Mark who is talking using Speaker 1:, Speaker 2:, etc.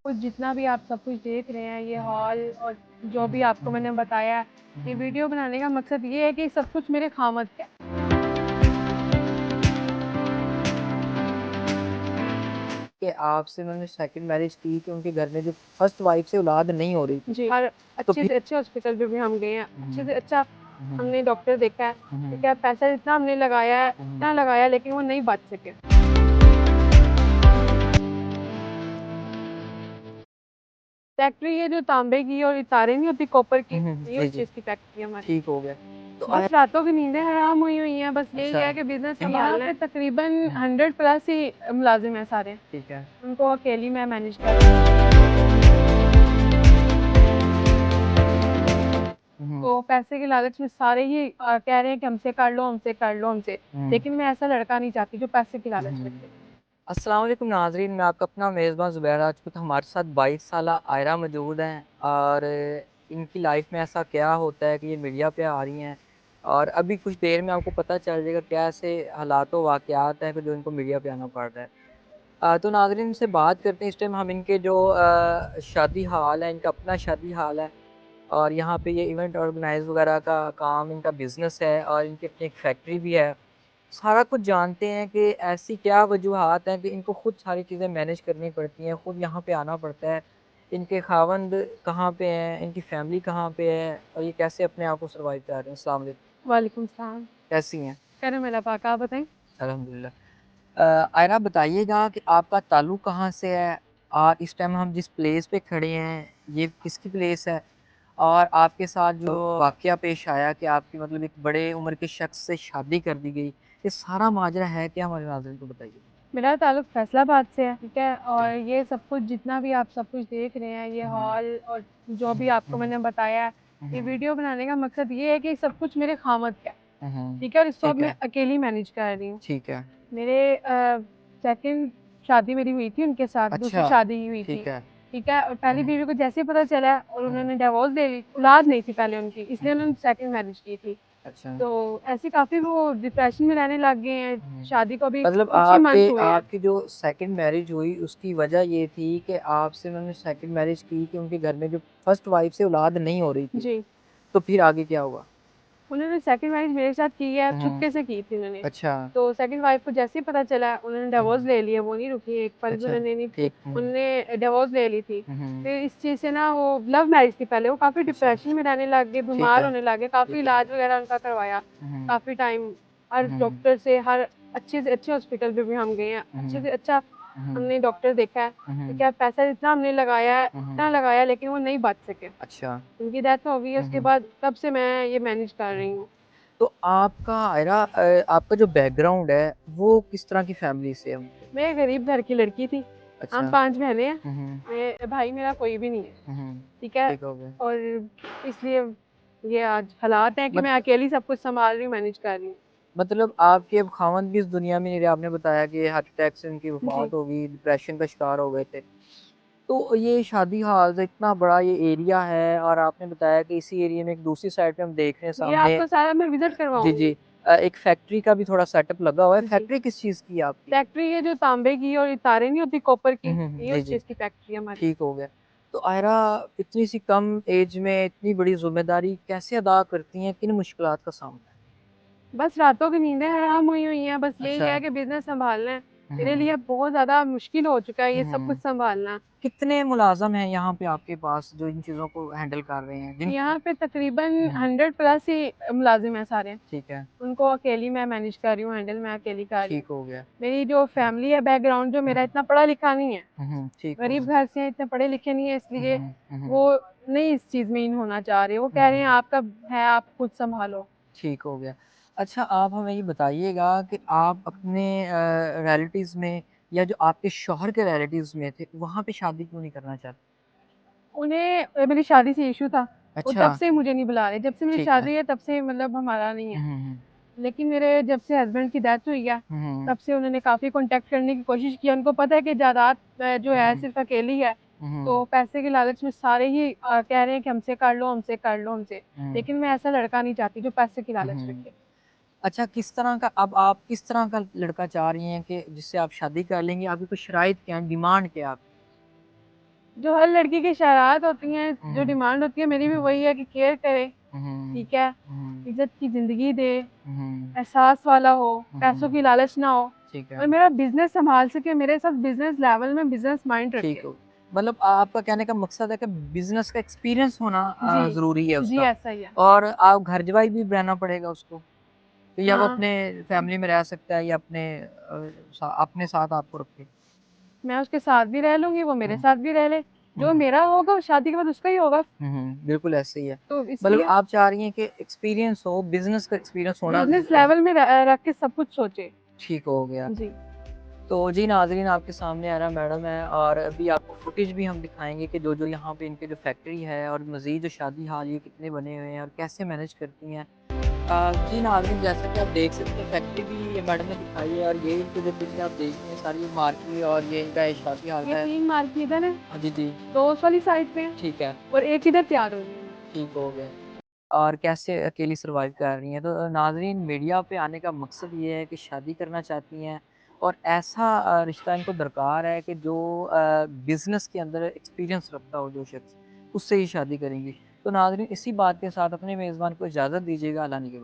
Speaker 1: कुछ जितना भी आप सब कुछ देख रहे हैं, ये हॉल और जो भी आपको मैंने बताया, ये वीडियो बनाने का मकसद ये है कि सब कुछ मेरे खामद का है।
Speaker 2: कि आपसे उन्होंने सेकंड मैरिज की कि उनके घर में जो फर्स्ट वाइफ से औलाद नहीं हो रही थी।
Speaker 1: जी, और
Speaker 2: तो
Speaker 1: अच्छे
Speaker 2: फिर
Speaker 1: से अच्छे हॉस्पिटल पे भी हम गए हैं, अच्छे से अच्छा
Speaker 2: हुँ,
Speaker 1: हमने डॉक्टर देखा है, ठीक है, पैसा जितना हमने लगाया है, इतना लगाया लेकिन वो नहीं बच सके। फैक्ट्री है जो तांबे की और ये तारें नहीं होती कॉपर की, ये
Speaker 2: जी,
Speaker 1: उस
Speaker 2: जी,
Speaker 1: चीज़ की फैक्ट्री है हमारी।
Speaker 2: ठीक हो गया। तो
Speaker 1: बस रातों की नींदें हराम हुई हुई हैं, बस यही
Speaker 2: अच्छा,
Speaker 1: है कि बिज़नेस
Speaker 2: यहाँ
Speaker 1: संभालना है। तकरीबन 100 प्लस ही मुलाज़िम हैं सारे,
Speaker 2: ठीक है।
Speaker 1: उनको अकेली मैं मैनेज कर रही हूँ। तो पैसे के लालच में सारे ही कह रहे हैं कि हमसे कर लो, हमसे कर लो, हमसे। लेकिन मैं ऐसा लड़का नहीं चाहती जो पैसे की लालच रखे।
Speaker 2: अस्सलाम वालेकुम नाज़रीन, मैं आपका अपना मेज़बान ज़ुबैर। आज वक्त हमारे साथ 22 साला आयरा मौजूद हैं और इनकी लाइफ में ऐसा क्या होता है कि ये मीडिया पे आ रही हैं और अभी कुछ देर में आपको पता चल जाएगा क्या ऐसे हालात व वाक़यात हैं कि जो इनको मीडिया पे आना पड़ रहा है। तो नाज़रीन इनसे बात करते हैं। इस टाइम हम इनके जो शादी हाल है, इनका अपना शादी हाल है और यहाँ पे ये इवेंट ऑर्गेनाइज़ वगैरह का काम इनका बिज़नेस है और इनकी अपनी एक फैक्ट्री भी है। सारा कुछ जानते हैं कि ऐसी क्या वजूहात हैं कि इनको खुद सारी चीज़ें मैनेज करनी पड़ती हैं, खुद यहाँ पे आना पड़ता है। इनके खावंद कहाँ पे हैं, इनकी फैमिली कहाँ पे है और ये कैसे अपने आप को सर्वाइव कर रहे हैं। अस्सलाम वालेकुम,
Speaker 1: वालेकुम सलाम।
Speaker 2: कैसी हैं?
Speaker 1: खैर मेरा पाका, आप बताएँ?
Speaker 2: अल्हम्दुलिल्लाह। आयरा बताइएगा कि आपका ताल्लुक़ कहाँ से है? और इस टाइम हम जिस प्लेस पे खड़े हैं, ये किसकी प्लेस है? और आपके साथ जो वाक़या पेश आया कि आपकी मतलब एक बड़े उम्र के शख़्स से शादी कर दी गई, ये सारा माजरा है क्या? हमारे नाज़रीन को बताइए।
Speaker 1: मेरा ताल्लुक फैसलाबाद से है, ठीक है? और ये सब कुछ जितना भी आप सब कुछ देख रहे हैं, ये हॉल और जो भी आपको मैंने बताया है, ये वीडियो बनाने का मकसद ये है कि सब कुछ मेरे खामद का है, ठीक है? और इसको अब
Speaker 2: ठीक
Speaker 1: मैं
Speaker 2: है,
Speaker 1: अकेली मैनेज कर रही हूँ।
Speaker 2: ठीक है।
Speaker 1: मेरे सेकंड शादी मेरी हुई थी उनके साथ, दूसरी
Speaker 2: अच्छा,
Speaker 1: शादी हुई थी,
Speaker 2: ठीक है।
Speaker 1: ठीक है? और पहली बीवी को जैसे ही पता चला और उन्होंने डिवोर्स ले ली, औलाद नहीं थी पहले उनकी, इसलिए उन्होंने सेकंड मैरिज की थी।
Speaker 2: अच्छा।
Speaker 1: तो ऐसे काफ़ी वो डिप्रेशन में रहने लग गए हैं, शादी को अभी
Speaker 2: मतलब
Speaker 1: कुछ ही मंथ हुए हैं।
Speaker 2: आपकी जो सेकंड मैरिज हुई उसकी वजह ये थी कि आपसे उन्होंने सेकंड मैरिज की कि उनके घर में जो फर्स्ट वाइफ से औलाद नहीं हो रही थी।
Speaker 1: जी।
Speaker 2: तो फिर आगे क्या हुआ?
Speaker 1: उन्होंने सेकंड मैरिज मेरे साथ की है,
Speaker 2: हुँ,
Speaker 1: छुपके से की थी उन्होंने।
Speaker 2: अच्छा,
Speaker 1: तो सेकंड वाइफ को जैसे ही पता चला उन्होंने डिवोर्स ले लिया, वो नहीं रुकी एक पल भी
Speaker 2: अच्छा,
Speaker 1: उन्होंने नहीं,
Speaker 2: ठीक।
Speaker 1: उन्होंने डिवोर्स ले ली थी।
Speaker 2: हुँ,
Speaker 1: फिर इस चीज़ से ना वो लव मैरिज थी पहले, वो काफ़ी
Speaker 2: अच्छा,
Speaker 1: डिप्रेशन में रहने लग गए,
Speaker 2: ठीक
Speaker 1: बीमार
Speaker 2: है,
Speaker 1: होने लगे, काफ़ी
Speaker 2: ठीक है।
Speaker 1: इलाज वगैरह उनका करवाया,
Speaker 2: हुँ,
Speaker 1: काफ़ी टाइम हर
Speaker 2: हुँ,
Speaker 1: डॉक्टर से हर अच्छे से अच्छे हॉस्पिटल पे भी हम गए हैं, अच्छे
Speaker 2: हुँ,
Speaker 1: से अच्छा
Speaker 2: हुँ,
Speaker 1: हमने डॉक्टर देखा है, ठीक
Speaker 2: हुँ,
Speaker 1: है, पैसा जितना हमने लगाया है,
Speaker 2: हुँ,
Speaker 1: इतना लगाया लेकिन वो नहीं बच सके।
Speaker 2: अच्छा।
Speaker 1: उनकी डेथ हो गई है, उसके
Speaker 2: हुँ।
Speaker 1: बाद तब से मैं ये मैनेज कर रही हूँ।
Speaker 2: तो आपका आयरा आपका जो बैकग्राउंड है, वो किस तरह की फैमिली से है?
Speaker 1: मैं गरीब घर की लड़की थी। हम
Speaker 2: अच्छा।
Speaker 1: 5 बहनें हैं।
Speaker 2: हुँ, हुँ,
Speaker 1: भाई मेरा कोई भी नहीं है,
Speaker 2: हुँ, हुँ,
Speaker 1: ठीक है?
Speaker 2: ठीक हो गया।
Speaker 1: और इसलिए ये आज हालात हैं कि
Speaker 2: मत
Speaker 1: मैं अकेली सब कुछ सँभाल रही हूँ, मैनेज कर रही हूँ।
Speaker 2: मतलब आपके अब खामन भी इस दुनिया में नहीं रहे, आपने बताया कि हार्ट अटैक से उनकी
Speaker 1: जी।
Speaker 2: वफ़ात हो गई, डिप्रेशन का शिकार हो गए थे। तो ये शादी हाल से इतना बड़ा ये एरिया है और आपने बताया कि इसी एरिया में एक दूसरी साइड पे हम देख रहे हैं
Speaker 1: ये
Speaker 2: सामने।
Speaker 1: आपको सारा मैं विज़िट
Speaker 2: जी,
Speaker 1: करवाऊँगी।
Speaker 2: जी। एक फैक्ट्री का भी थोड़ा सेटअप लगा हुआ है।
Speaker 1: जी।
Speaker 2: फैक्ट्री किस चीज़ की है आपकी?
Speaker 1: फैक्ट्री है जो तांबे की और ये तारें नहीं होती कॉपर की, ये
Speaker 2: जी,
Speaker 1: उस
Speaker 2: जी।
Speaker 1: चीज़ की फैक्ट्री है हमारी।
Speaker 2: ठीक हो गया। तो आयरा इतनी सी कम एज में इतनी बड़ी ज़िम्मेदारी कैसे अदा करती हैं? किन मुश्किलात का सामना है?
Speaker 1: बस रातों की नींदें हराम हुई हुई हैं, बस यही
Speaker 2: अच्छा।
Speaker 1: है कि बिज़नेस सँभालना है।
Speaker 2: हुँ,
Speaker 1: मेरे
Speaker 2: हुँ।
Speaker 1: लिए बहुत ज़्यादा मुश्किल हो चुका है ये सब कुछ
Speaker 2: हुँ।
Speaker 1: सँभालना।
Speaker 2: कितने मुलाज़िम हैं यहाँ पे आपके पास जो इन चीज़ों को हैंडल कर रहे हैं?
Speaker 1: यहाँ पे तकरीबन
Speaker 2: हुँ,
Speaker 1: 100 प्लस ही मुलाज़िम हैं सारे।
Speaker 2: ठीक है,
Speaker 1: उनको अकेली मैं मैनेज कर रही हूँ, हैंडल मैं अकेली कर रही हूँ।
Speaker 2: ठीक हो गया।
Speaker 1: मेरी जो फैमिली है बैकग्राउंड जो मेरा इतना पढ़ा लिखा नहीं है,
Speaker 2: ठीक हो
Speaker 1: गरीब
Speaker 2: गया।
Speaker 1: घर से हैं, इतने पढ़े लिखे नहीं है इसलिए
Speaker 2: हुँ।
Speaker 1: वो नहीं इस चीज़ में इन होना चाह रहे। वो कह रहे हैं आपका है आप खुद सँभालो।
Speaker 2: ठीक हो गया। अच्छा आप हमें ये बताइएगा कि आप अपने रिलेटिव्स में या जो आपके शौहर के रिलेटिव्स में थे, वहाँ पे शादी क्यों नहीं करना चाहते?
Speaker 1: उन्हें मेरी शादी से इश्यू था, वो
Speaker 2: अच्छा,
Speaker 1: तब से मुझे नहीं बुला रहे। जब से मेरी
Speaker 2: ठीक है।
Speaker 1: शादी है तब से मतलब हमारा नहीं है।
Speaker 2: हुँ, हुँ, हुँ।
Speaker 1: लेकिन मेरे जब से हस्बैंड की डेथ हुई है,
Speaker 2: हुँ, हुँ।
Speaker 1: तब से उन्होंने काफ़ी कॉन्टैक्ट करने की कोशिश की है। उनको पता है कि जायदाद जो है सिर्फ़ अकेली है,
Speaker 2: हुँ,
Speaker 1: तो
Speaker 2: हुँ,
Speaker 1: पैसे के लालच में सारे ही कह रहे हैं कि हमसे कर लो, हमसे कर लो, हमसे।
Speaker 2: हुँ,
Speaker 1: लेकिन मैं ऐसा लड़का नहीं चाहती जो पैसे की लालच
Speaker 2: हुँ।
Speaker 1: रखे।
Speaker 2: अच्छा किस तरह का अब आप किस तरह का लड़का चाह रही हैं कि जिससे आप शादी कर लेंगी? आपकी कुछ शराइत क्या हैं, डिमांड क्या है आपकी?
Speaker 1: जो हर लड़की की शरारत होती हैं, जो
Speaker 2: हम्म,
Speaker 1: डिमांड होती है, मेरी भी वही है कि केयर करे,
Speaker 2: हम्म,
Speaker 1: ठीक है,
Speaker 2: हम्म,
Speaker 1: इज्जत की ज़िंदगी दे,
Speaker 2: हम्म,
Speaker 1: एहसास वाला हो, पैसों
Speaker 2: हम्म,
Speaker 1: की लालच ना हो,
Speaker 2: ठीक है।
Speaker 1: और मेरा बिज़नेस सँभाल सके, मेरे साथ बिज़नेस लेवल में बिज़नेस माइंड
Speaker 2: ठीक
Speaker 1: रखे।
Speaker 2: हो, मतलब आपका कहने का मकसद है कि बिजनेस का एक्सपीरियंस होना
Speaker 1: जी,
Speaker 2: ज़रूरी है
Speaker 1: जी,
Speaker 2: उसका।
Speaker 1: ऐसा ही है।
Speaker 2: और आप घर जवाई भी रहना पड़ेगा उसको, तो या वो
Speaker 1: हाँ,
Speaker 2: अपने फैमिली में रह सकता है या अपने साथ आपको रखे।
Speaker 1: मैं उसके साथ भी रह लूँगी, वो मेरे
Speaker 2: हम्म,
Speaker 1: साथ भी रह ले। जो
Speaker 2: हम्म,
Speaker 1: मेरा होगा, वो शादी के बाद उसका ही होगा,
Speaker 2: बिल्कुल ऐसे ही है।
Speaker 1: तो
Speaker 2: मतलब
Speaker 1: इसलिए
Speaker 2: आप चाह रही हैं कि एक्सपीरियंस हो, बिजनेस का एक्सपीरियंस होना
Speaker 1: बिज़नेस लेवल में रख के सब कुछ सोचे।
Speaker 2: ठीक हो गया।
Speaker 1: जी।
Speaker 2: तो जी नाज़रीन, आपके सामने आरा मैडम है और अभी आपको फुटेज भी हम दिखाएँगे कि जो-जो यहाँ पे इनके जो फैक्ट्री है और मज़ीद जो शादी हाल ये कितने बने हुए हैं और कैसे मैनेज करती हैं। जी नाज़रीन, जैसा कि आप देख सकते हैं फैक्ट्री भी ये मैडम ने दिखाई है और ये इनके जो पीछे आप देख रहे हैं सारी मार्केट और ये इनका ये शादी हाल
Speaker 1: ये
Speaker 2: है।
Speaker 1: 3 मार्की इधर है,
Speaker 2: हाँ जी, जी।
Speaker 1: 2 उस वाली साइड पे है
Speaker 2: ठीक है,
Speaker 1: और 1 इधर तैयार हो रही है।
Speaker 2: ठीक हो गया। और कैसे अकेली सर्वाइव कर रही हैं। तो नाज़रीन, मीडिया पे आने का मकसद ये है कि शादी करना चाहती हैं और ऐसा रिश्ता इनको दरकार है कि जो बिज़नेस के अंदर एक्सपीरियंस रखता हो जो शख्स, उससे ही शादी करेंगी। तो नाज़रीन, इसी बात के साथ अपने मेज़बान को इजाज़त दीजिएगा। अल्लाह निगहबान।